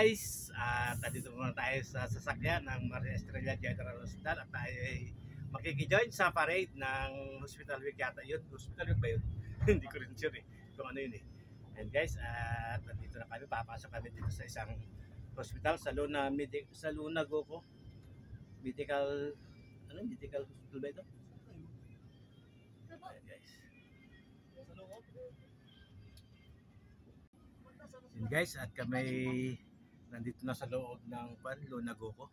guys, at dito muna tayo sa sasakyan ng Maria Estrella General Hospital at tayo ay makikijoin sa parade ng Hospital Week yata yun. Hospital Week ba yun? Hindi ko rin sure kung ano yun And guys, at dito na kami, papasok kami dito sa isang hospital sa Luna Goco Medical Hospital ba ito? Ayan guys. And guys, at kami nandito na sa loob ng Luna Goco.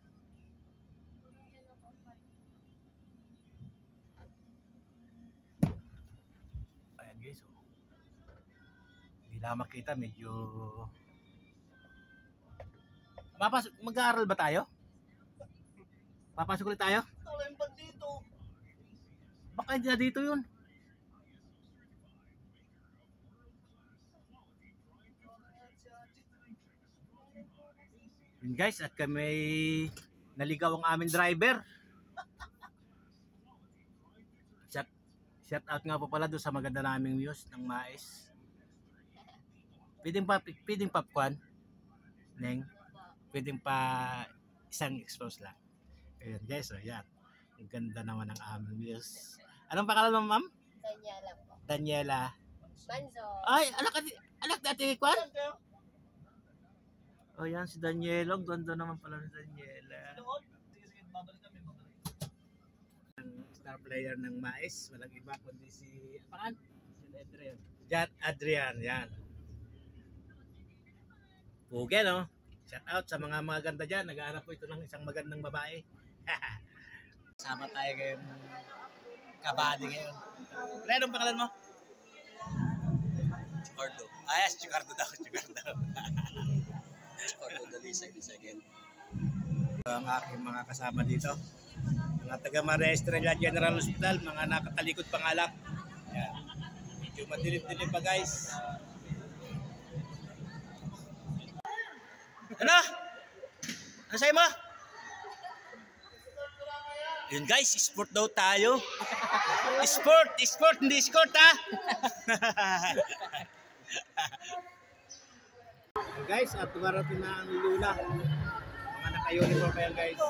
Ayan guys, hindi na makita, medyo mag-aaral ba tayo? Papasok ulit tayo? Baka hindi na dito yun. Yun guys, at kami naligaw ang aming driver. Shout out nga po pala doon sa maganda naming views ng mais. Pwedeng popcorn, Neng. Pwedeng pa isang expose lang. Ayan guys, so yan. Ang ganda naman ng aming views. Anong pangalan mo, ma'am? Daniela po. Daniela. Manzo. Ay, anak dati Kwan? Oh, yan si Daniela. Ang ganda naman pala ni Daniela. Ang star player ng mais, walang iba kundi si Apakan? Si Adrian. Adrian, yan. Puge, no? Shout out sa mga maganda dyan. Nag-aanap po ito ng isang magandang babae. Sama tayo ngayong kabady ngayon. Pre, anong pangalan mo? Chicardo. Yes, Chicardo daw. Chicardo Dalisay again. Ang aking mga kasama dito. Mga taga Maria Estrella General Hospital. Mga nakatalikod pangalak. Yan. Medyo madilim-dilim pa guys. Ano? Ano sa'yo mo? Yun guys, sport daw tayo. Sport, hindi escort ha. Guys, at tumarating na ang Luna. Mga naka-uniform pa yan guys.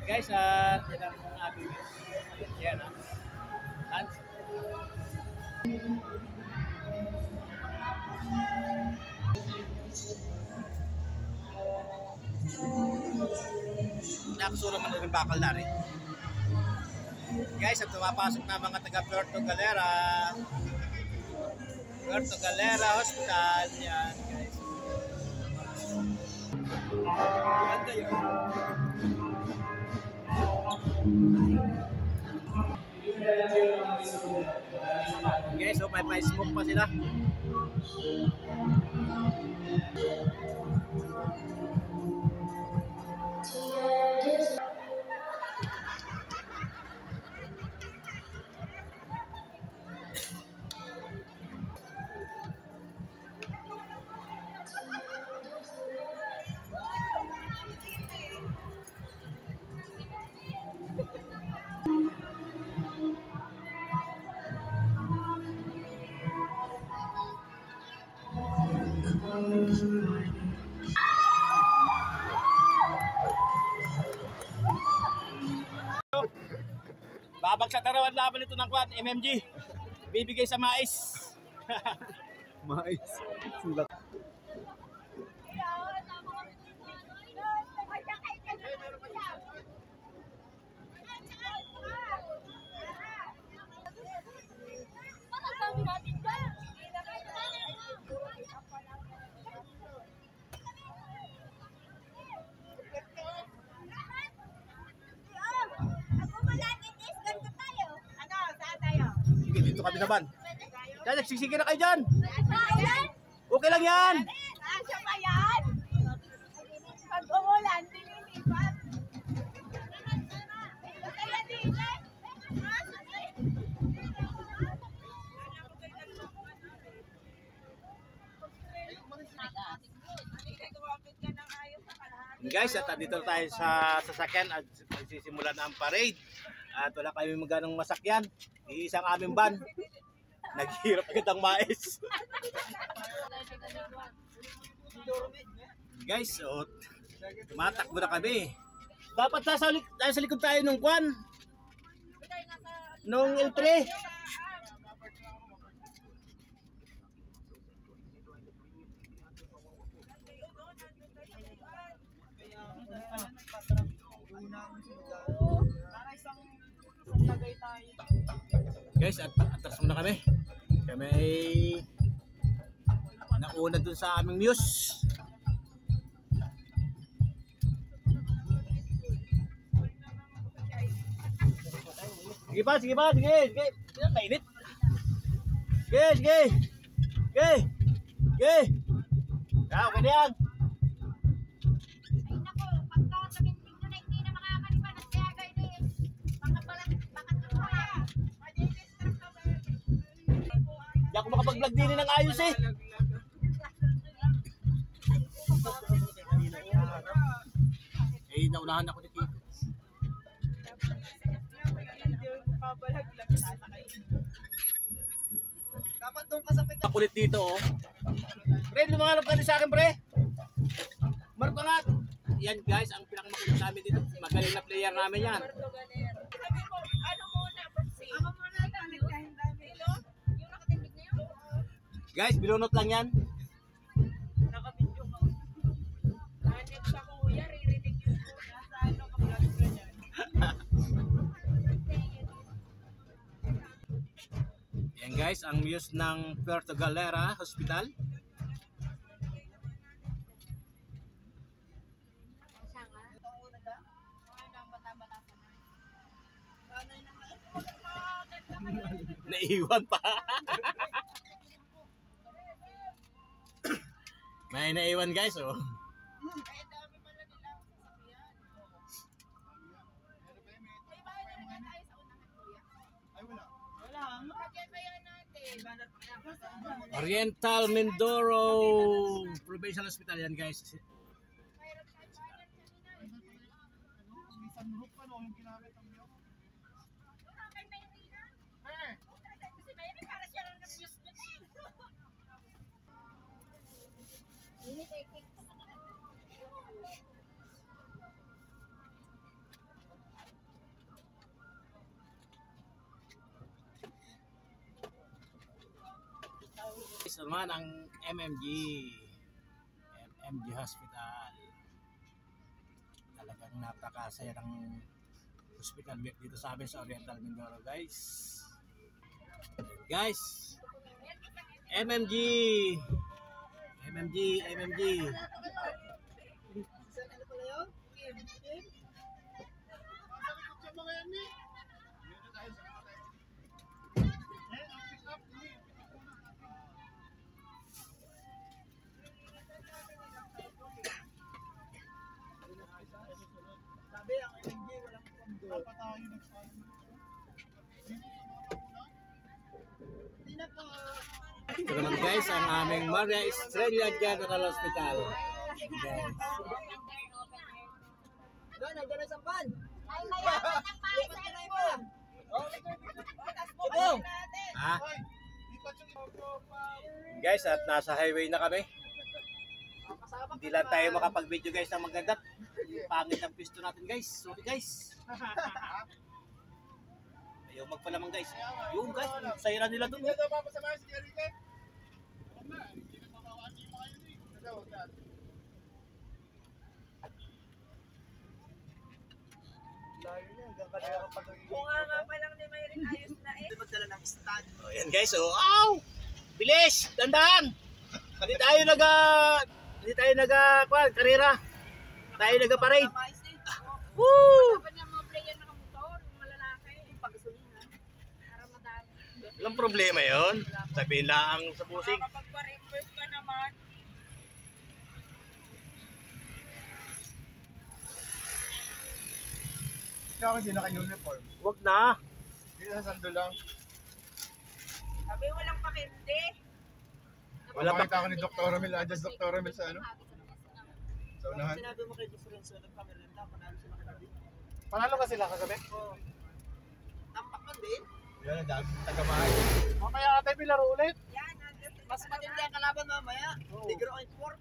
Guys, yan ang ating yan Hans. Nakasura man ng bakal na rin. Guys, at tumapasok na mga taga Puerto Galera Hospital. Yan guys. Ganda yun. Okay, so may smoke pa sila. Babagsak tarawan laban nito ng quad MMG. Bibigay sa mais. Mais. Sulak. Dito kami naman. Dahil nagsisige na kayo dyan. Okay lang yan. Asya pa yan? Pag umulan, dililipat. Kaya dito. Guys, at dito tayo sa sasakyan at magsisimula na ang parade. At wala kami maganong masakyan. Iisang aming van. Naghihirap agad ang mais. Guys, so tumatakbo na kami. Dapat nasa likod tayo nung kwan. Nung L3. Guys, at atras muna kami. Kami ay nauna dun sa aming muse. Sige pa, sige pa, sige, sige. Sige, mainit. Sige, sige. Sige. Sige. Ah, okay na yan. Ay nako, pagka taminting na hindi na makakalipan at kaya kayo baka Hindi ako makapag-vlog din ng ayos eh. Eh, naunahan ako ni Tito. Makulit dito oh. Pre, lumangarap ka din sa akin pre. Marap ka nga. Yan guys, ang pinakamakulit namin dito. Magaling na player namin yan. Guys, binunot lang yan. Yan guys, ang muse ng Puerto Galera Hospital. Naiwan pa. May naiwan guys oh. Oriental Mindoro Provincial Hospital yan guys. Ito naman ang MMG Hospital. Talagang napakasaya ng hospital week dito sa amin sa Oriental Mindoro guys. Guys, MMG. Ito naman guys ang aming Maria Estrella General Hospital. Guys. Nandiyan na sa pan. Ay, mayaman ng mais Ito. Ah. Guys, at nasa highway na kami. Hindi lang tayo makapag-video guys ng maganda. Pangit ang pisto natin guys. Sorry guys. Ayaw magpalamang guys. Yung guys, sayra nila dun. Kung nga pa lang ni Mayrin ayos na eh. Magdala ng stand. Oh, yan guys, oh. Ow! Bilis! Dandan! Hindi tayo karera. Tayo naga-parade. Woo! Dapat yung mga player na kamotor, yung malalaki, yung pagkasulina. Para madami. Walang problema yon. Sabihin lang sa busing. Kapag-reimburse ka naman. Ikaw hindi naka-uniform. Huwag na. Hindi na sando lang. Sabi walang pakindi. Wala pa. Pakita ako ni Dr. Romel, adjust Dr. Romel sa ano? Sa Sa unahan. Sinabi mo kay difference sa nagkamerenda, panalo sila kagabi. Panalo ka sila kagabi? Oo. Tampak man din. Yan ang dami tagamahay. Mamaya ate, pilaro ulit. Yan, nandun. Mas matindi ang kalaban mamaya. Negro ang sport.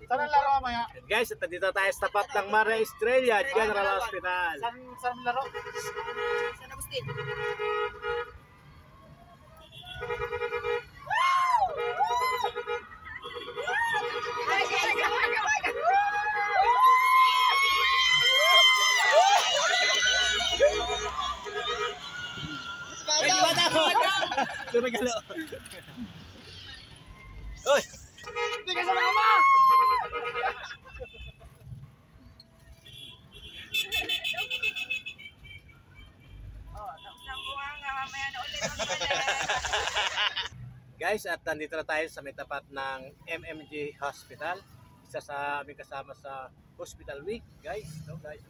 Saan ang laro mamaya? Guys, at dito tayo sa tapat ng Maria Estrella General Hospital. Saan laro? San Agustin. Ay, di ba tao? Lumagalo. Uy! Hindi ka sa mga ma! Guys, at nandito na tayo sa may tapat ng MMG Hospital. Isa sa aming kasama sa Hospital Week, guys. So, guys.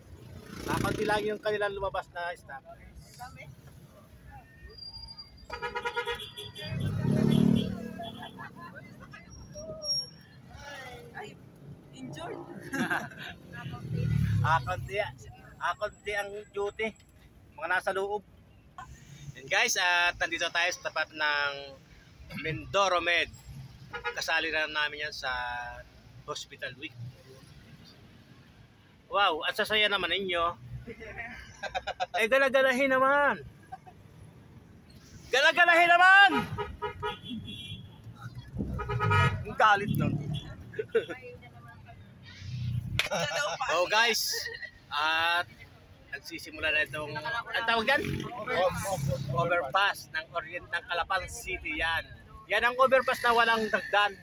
Nakakunti lang yung kanilang lumabas na staff. Ay, injured. Akunti ang duty. Mga nasa loob. And guys, at nandito tayo sa tapat ng Mindoro Med. Kasali na namin yan sa Hospital Week. Wow, at sasaya naman ninyo. Ay, galagalahin naman. Galagalahin naman! Ang galit nun. Oh guys, at nagsisimula na itong, ang tawag yan? Overpass ng Orient ng Calapan City yan. Yan ang overpass na walang dagdan.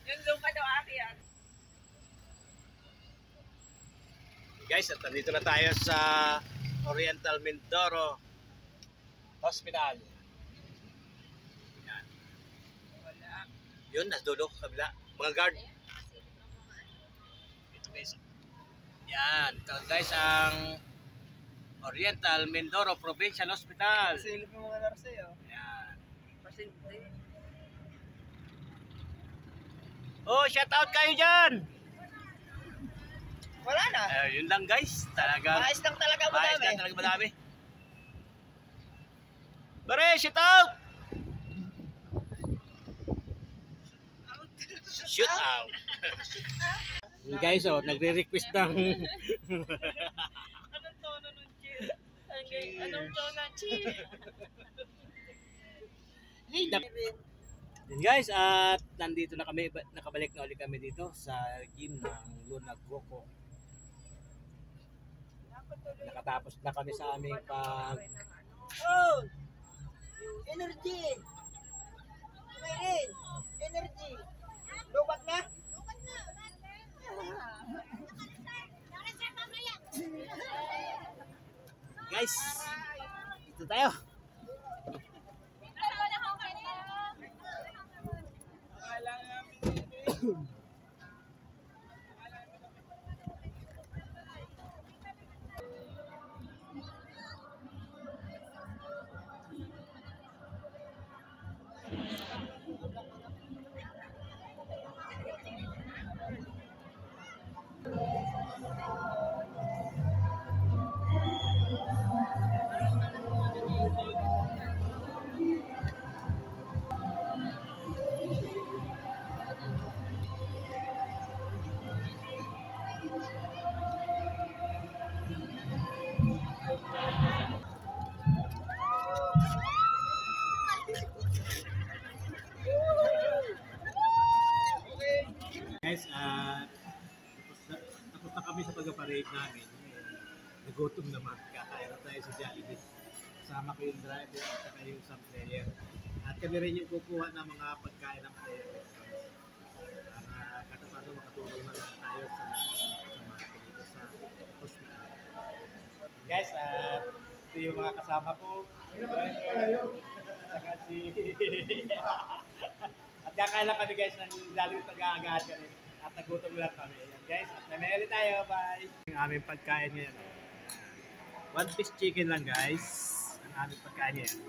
Yung lupa daw aki yan. Guys, at nandito na tayo sa Oriental Mindoro Hospital. Yan. Yun, nasa dulo, kabila. Mga guard. Ito guys. Yan. Ito guys ang Oriental Mindoro Provincial Hospital. Silip mo mga nurse eh. Yan. Pasyente. Oh, shout out kayo dyan! Wala na. Yun lang guys. Talagang Maayos lang talaga mo maayos dami. lang talaga madami. Bare, shout out! Shoot out! Guys, oh, nagre-request ng Anong tono nun, Chill? Anong tono, Chill? Then guys, at nandito na kami, nakabalik na ulit kami dito sa gym ng Luna Goku. Nakatapos na kami sa aming pag Oh! Energy! Meron! Energy! Lubat na? guys, dito tayo. Guys, tapos na kami sa pag-parade namin. Nagutom naman. Kakain na tayo sa Jollibee. Kasama ko yung driver at saka yung sub player. At kami rin yung kukuha ng mga pagkain ng player. Para katapado makatulong na lang tayo sa mga dito sa hospital. Guys, ito yung mga kasama ko. Saka si... At kakain lang kami guys ng lalong taga-agahan kami. At nagutom lang kami. Ayan guys, at namili tayo. Bye! Ang aming pagkain ngayon. One piece chicken lang guys. Ang aming pagkain ngayon.